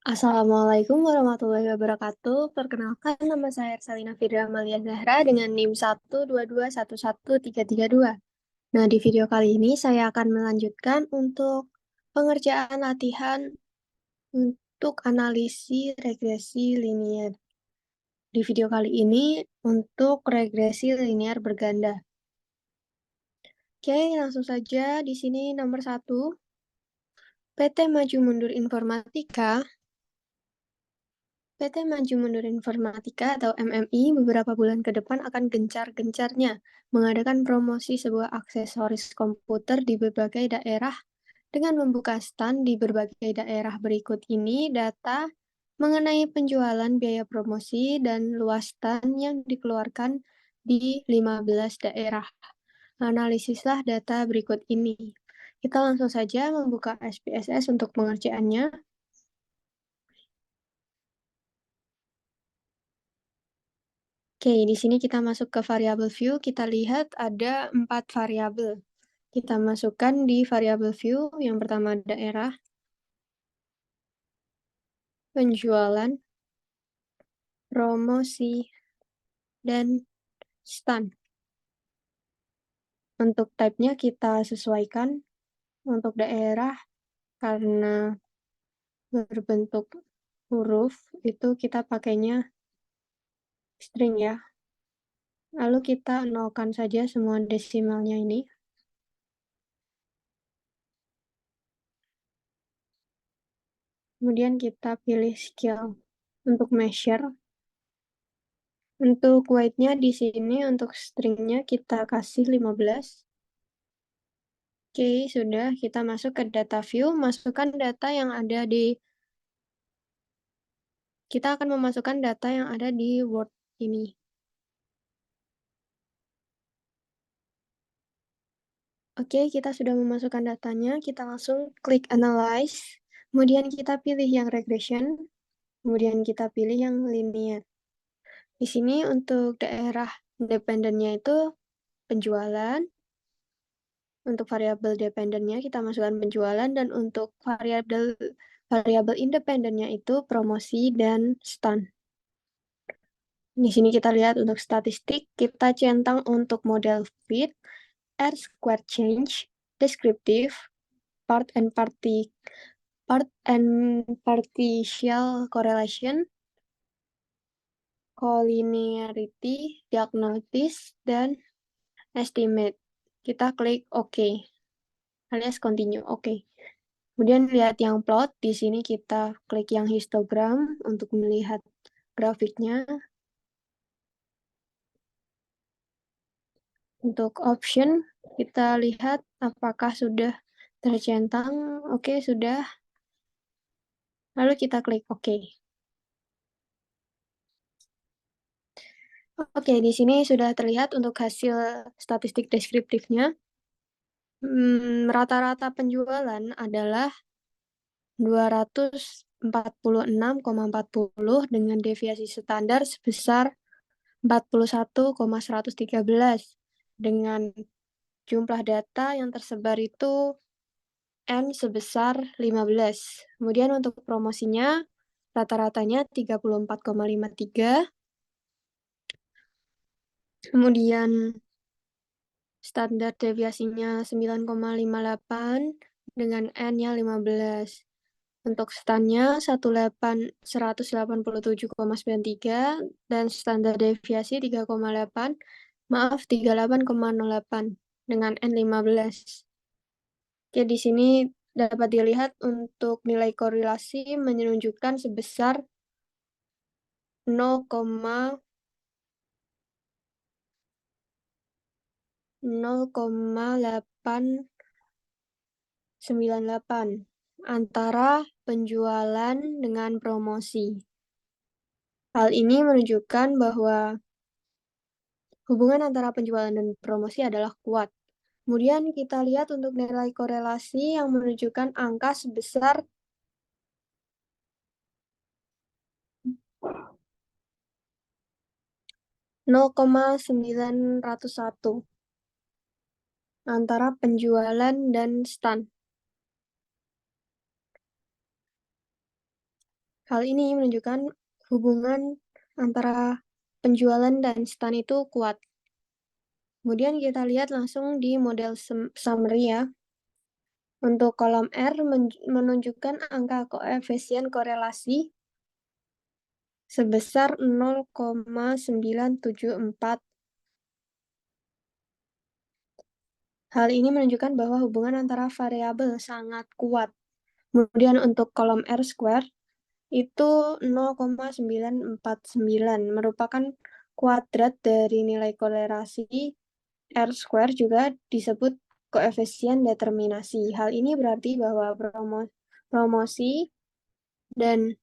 Assalamualaikum warahmatullahi wabarakatuh. Perkenalkan, nama saya Ersalina Fidra Amalia Zahra dengan NIM 122111332. Nah, di video kali ini saya akan melanjutkan untuk pengerjaan latihan untuk analisis regresi linier. Di video kali ini untuk regresi linier berganda. Oke, langsung saja di sini nomor 1. PT Maju Mundur Informatika PT Maju Mundur Informatika atau MMI beberapa bulan ke depan akan gencar-gencarnya mengadakan promosi sebuah aksesoris komputer di berbagai daerah dengan membuka stand di berbagai daerah. Berikut ini data mengenai penjualan, biaya promosi, dan luas stand yang dikeluarkan di 15 daerah. Analisislah data berikut ini. Kita langsung saja membuka SPSS untuk pengerjaannya. Oke, di sini kita masuk ke variabel view, kita lihat ada 4 variabel. Kita masukkan di variabel view, yang pertama daerah, penjualan, promosi, dan stand. Untuk type-nya kita sesuaikan. Untuk daerah, karena berbentuk huruf, itu kita pakainya string ya. Lalu kita nolkan saja semua desimalnya ini. Kemudian kita pilih skill untuk measure. Untuk weight-nya di sini untuk string-nya kita kasih 15. Oke, sudah. Kita masuk ke data view, masukkan data yang ada di kita akan memasukkan data yang ada di Word ini. Oke, kita sudah memasukkan datanya, kita langsung klik analyze, kemudian kita pilih yang regression, kemudian kita pilih yang linear. Di sini untuk daerah dependennya itu penjualan. Untuk variabel dependennya kita masukkan penjualan, dan untuk variabel independennya itu promosi dan stand. Di sini kita lihat untuk statistik, kita centang untuk model fit, R square change, descriptive, part and partial correlation, collinearity, diagnosis, dan estimate. Kita klik OK, alias continue OK. Kemudian lihat yang plot, di sini kita klik yang histogram untuk melihat grafiknya. Untuk option, kita lihat apakah sudah tercentang. Oke, sudah. Lalu kita klik OK. Oke, di sini sudah terlihat untuk hasil statistik deskriptifnya. Rata-rata penjualan adalah 246,40 dengan deviasi standar sebesar 41,113 dengan jumlah data yang tersebar itu N sebesar 15. Kemudian untuk promosinya rata-ratanya 34,53. Kemudian standar deviasinya 9,58 dengan N-nya 15. Untuk stand-nya 187,93 dan standar deviasi 3,8, maaf 38,08 dengan N15. Oke, di sini dapat dilihat untuk nilai korelasi menunjukkan sebesar 0,898 antara penjualan dengan promosi. Hal ini menunjukkan bahwa hubungan antara penjualan dan promosi adalah kuat. Kemudian kita lihat untuk nilai korelasi yang menunjukkan angka sebesar 0,901 antara penjualan dan stand. Hal ini menunjukkan hubungan antara penjualan dan stand itu kuat. Kemudian kita lihat langsung di model summary ya. Untuk kolom R menunjukkan angka koefisien korelasi sebesar 0,974. Hal ini menunjukkan bahwa hubungan antara variabel sangat kuat. Kemudian untuk kolom R square itu 0,949 merupakan kuadrat dari nilai korelasi. R square juga disebut koefisien determinasi. Hal ini berarti bahwa promosi dan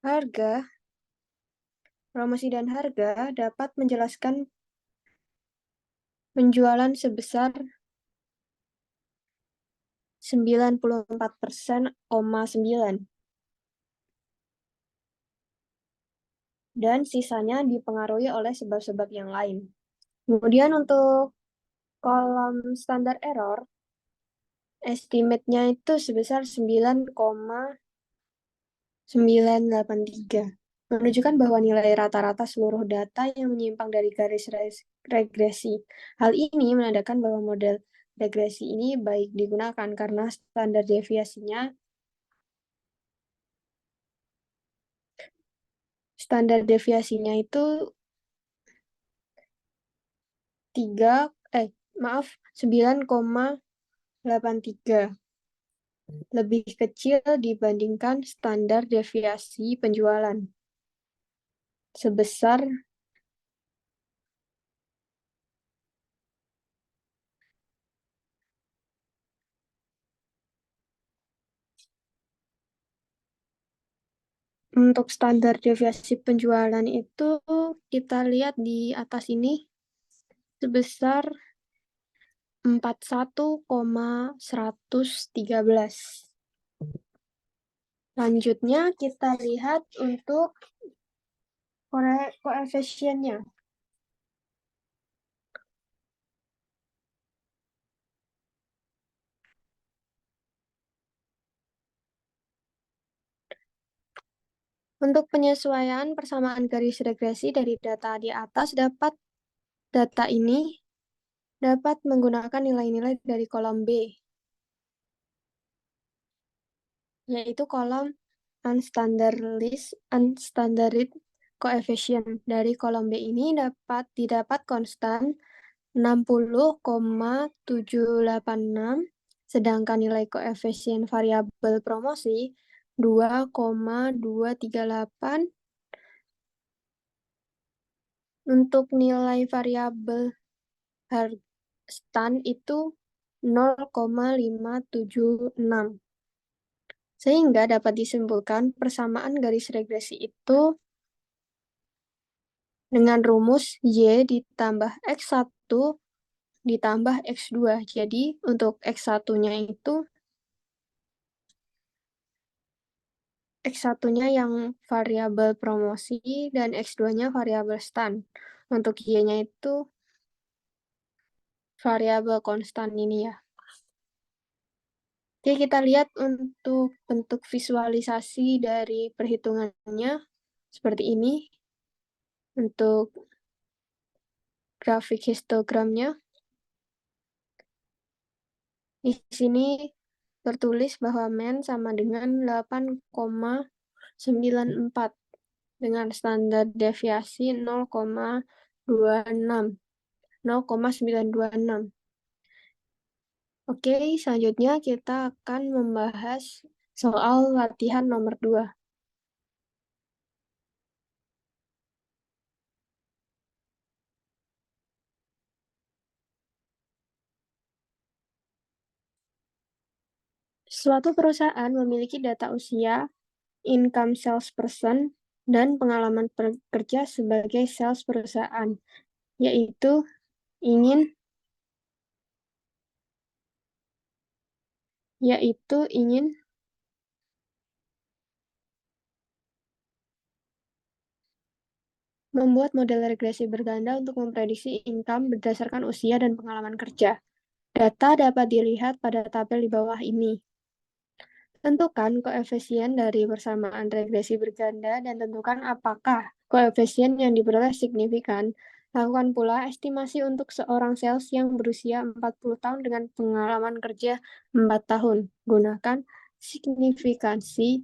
harga dapat menjelaskan penjualan sebesar 94%,9 dan sisanya dipengaruhi oleh sebab-sebab yang lain. Kemudian untuk kolom standar error, estimate-nya itu sebesar 9,983, menunjukkan bahwa nilai rata-rata seluruh data yang menyimpang dari garis regresi. Hal ini menandakan bahwa model regresi ini baik digunakan karena standar deviasinya itu 9,83, lebih kecil dibandingkan standar deviasi penjualan sebesar 0,5. Untuk standar deviasi penjualan itu kita lihat di atas ini sebesar 41,113. Selanjutnya kita lihat untuk koefisiennya. Untuk penyesuaian persamaan garis regresi dari data di atas data ini dapat menggunakan nilai-nilai dari kolom B, yaitu kolom unstandard coefficient. Dari kolom B ini didapat konstan 60,786, sedangkan nilai koefisien variabel promosi 2,238. Untuk nilai variabel stand itu 0,576. Sehingga dapat disimpulkan persamaan garis regresi itu dengan rumus Y ditambah X1 ditambah X2. Jadi untuk X1-nya itu X1-nya yang variabel promosi dan X2-nya variabel stand. Untuk Y-nya itu variabel konstan ini ya. Oke, kita lihat untuk bentuk visualisasi dari perhitungannya seperti ini. Untuk grafik histogramnya, di sini tertulis bahwa men sama dengan 8,94 dengan standar deviasi 0,926. Oke, selanjutnya kita akan membahas soal latihan nomor 2. Suatu perusahaan memiliki data usia, income salesperson, dan pengalaman bekerja sebagai sales perusahaan, yaitu ingin membuat model regresi berganda untuk memprediksi income berdasarkan usia dan pengalaman kerja. Data dapat dilihat pada tabel di bawah ini. Tentukan koefisien dari persamaan regresi berganda dan tentukan apakah koefisien yang diperoleh signifikan. Lakukan pula estimasi untuk seorang sales yang berusia 40 tahun dengan pengalaman kerja 4 tahun. Gunakan signifikansi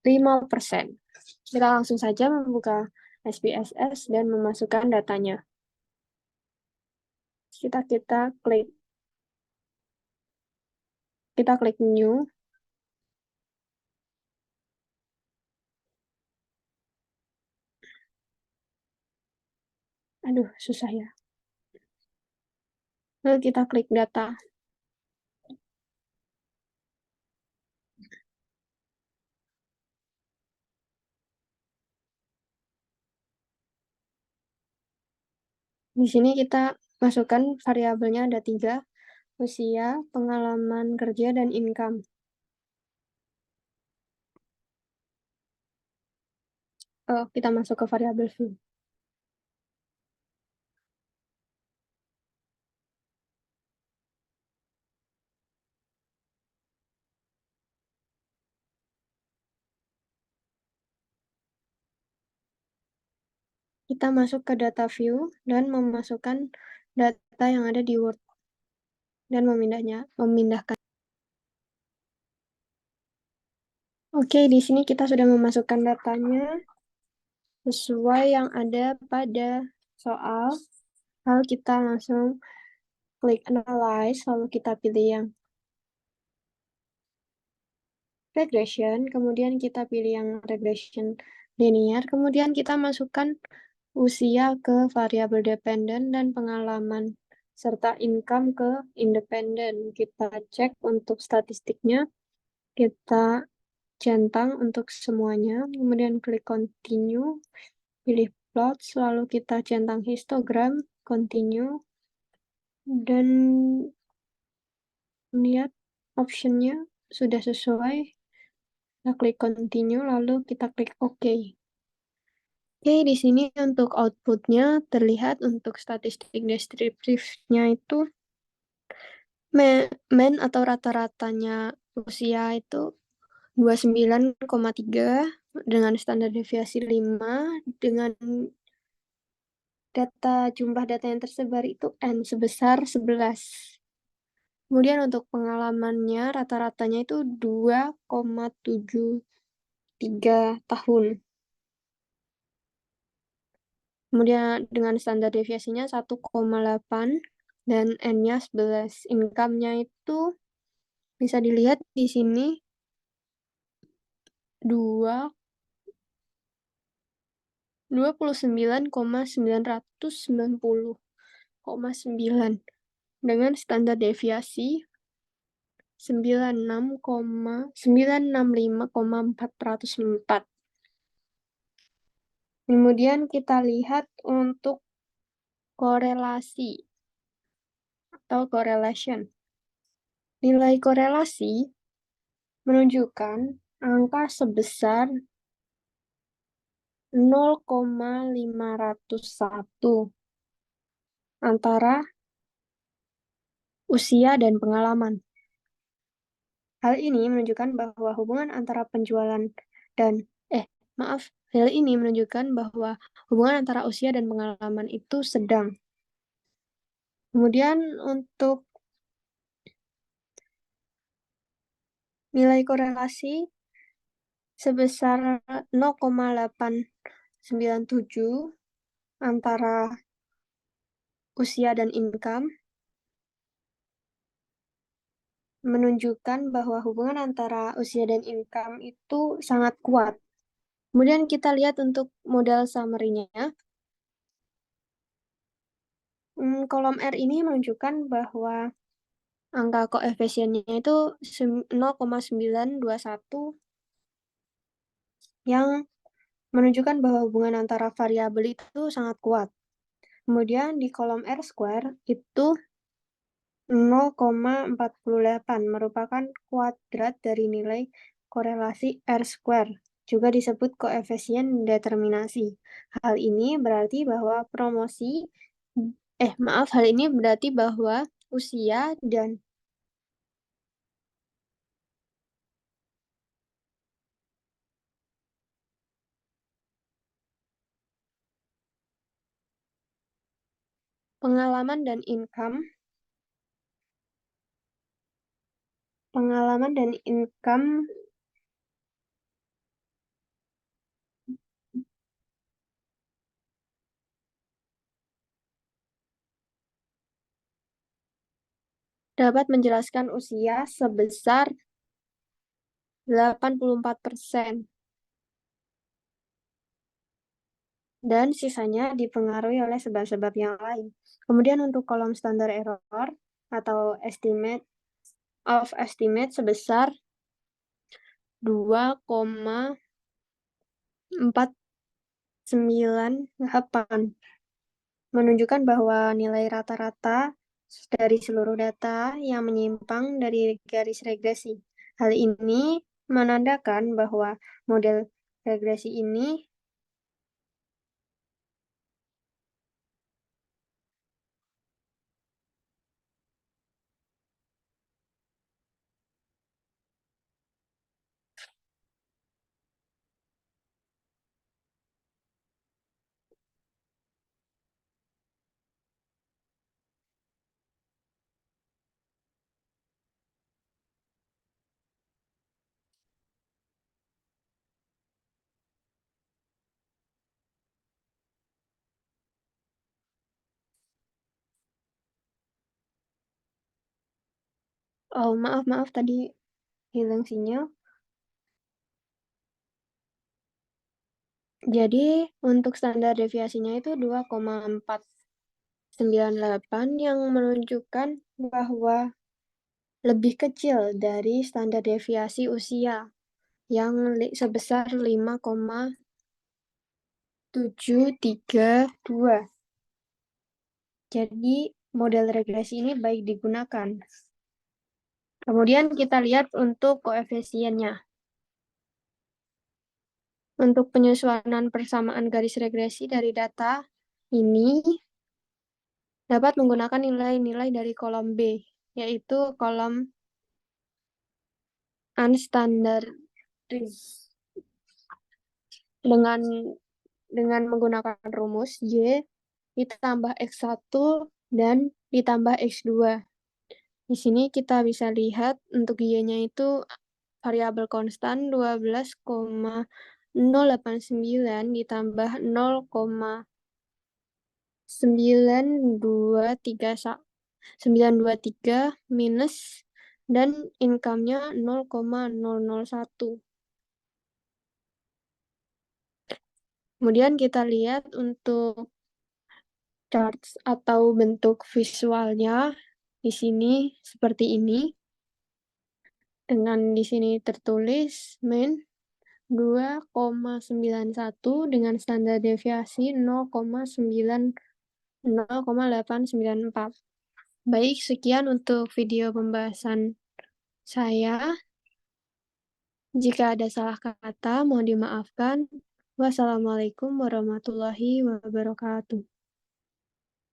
5%. Kita langsung saja membuka SPSS dan memasukkan datanya. Kita klik new. Aduh, susah ya. Lalu kita klik data. Di sini kita masukkan variabelnya ada 3, usia, pengalaman kerja, dan income. Kita masuk ke variabel view. Kita masuk ke data view dan memasukkan data yang ada di Word dan memindahkan. Oke, di sini kita sudah memasukkan datanya sesuai yang ada pada soal. Lalu kita langsung klik analyze, lalu kita pilih yang regression, kemudian kita pilih yang regression linear, kemudian kita masukkan usia ke variabel dependen dan pengalaman serta income ke independen. Kita cek untuk statistiknya, kita centang untuk semuanya, kemudian klik continue, pilih plot, lalu kita centang histogram, continue, dan lihat optionnya sudah sesuai. Kita klik continue, lalu kita klik OK. Oke, di sini untuk outputnya terlihat untuk statistik deskriptifnya itu mean atau rata-ratanya usia itu 29,3 dengan standar deviasi 5 dengan jumlah data yang tersebar itu N sebesar 11. Kemudian untuk pengalamannya rata-ratanya itu 2,73 tahun. Kemudian dengan standar deviasinya 1,8 dan N-nya 11. Income-nya itu bisa dilihat di sini 29,990,9 dengan standar deviasi 965,404. Kemudian kita lihat untuk korelasi atau correlation. Nilai korelasi menunjukkan angka sebesar 0,501 antara usia dan pengalaman. Hal ini menunjukkan bahwa hubungan antara penjualan dan hal ini menunjukkan bahwa hubungan antara usia dan pengalaman itu sedang. Kemudian untuk nilai korelasi sebesar 0,897 antara usia dan income menunjukkan bahwa hubungan antara usia dan income itu sangat kuat. Kemudian kita lihat untuk model summary-nya. Kolom R ini menunjukkan bahwa angka koefisiennya itu 0,921 yang menunjukkan bahwa hubungan antara variabel itu sangat kuat. Kemudian di kolom R square itu 0,48 merupakan kuadrat dari nilai korelasi R square, juga disebut koefisien determinasi. Hal ini berarti bahwa usia dan Pengalaman dan income. Pengalaman dan income dapat menjelaskan usia sebesar 84%. Dan sisanya dipengaruhi oleh sebab-sebab yang lain. Kemudian untuk kolom standar error atau estimate sebesar 2,498 menunjukkan bahwa nilai rata-rata dari seluruh data yang menyimpang dari garis regresi. Hal ini menandakan bahwa model regresi ini maaf tadi hilang sinyal. Jadi untuk standar deviasinya itu 2,498 yang menunjukkan bahwa lebih kecil dari standar deviasi usia yang sebesar 5,732. Jadi model regresi ini baik digunakan. Kemudian kita lihat untuk koefisiennya. Untuk penyesuaian persamaan garis regresi dari data ini dapat menggunakan nilai-nilai dari kolom B, yaitu kolom unstandardized. Dengan menggunakan rumus Y ditambah X1 dan ditambah X2. Di sini kita bisa lihat untuk Y-nya itu variabel konstan 12,089 ditambah 0,923 minus dan income-nya 0,001. Kemudian kita lihat untuk charts atau bentuk visualnya di sini seperti ini. Dengan di sini tertulis min 2,91 dengan standar deviasi 0,894. Baik, sekian untuk video pembahasan saya. Jika ada salah kata, mohon dimaafkan. Wassalamualaikum warahmatullahi wabarakatuh.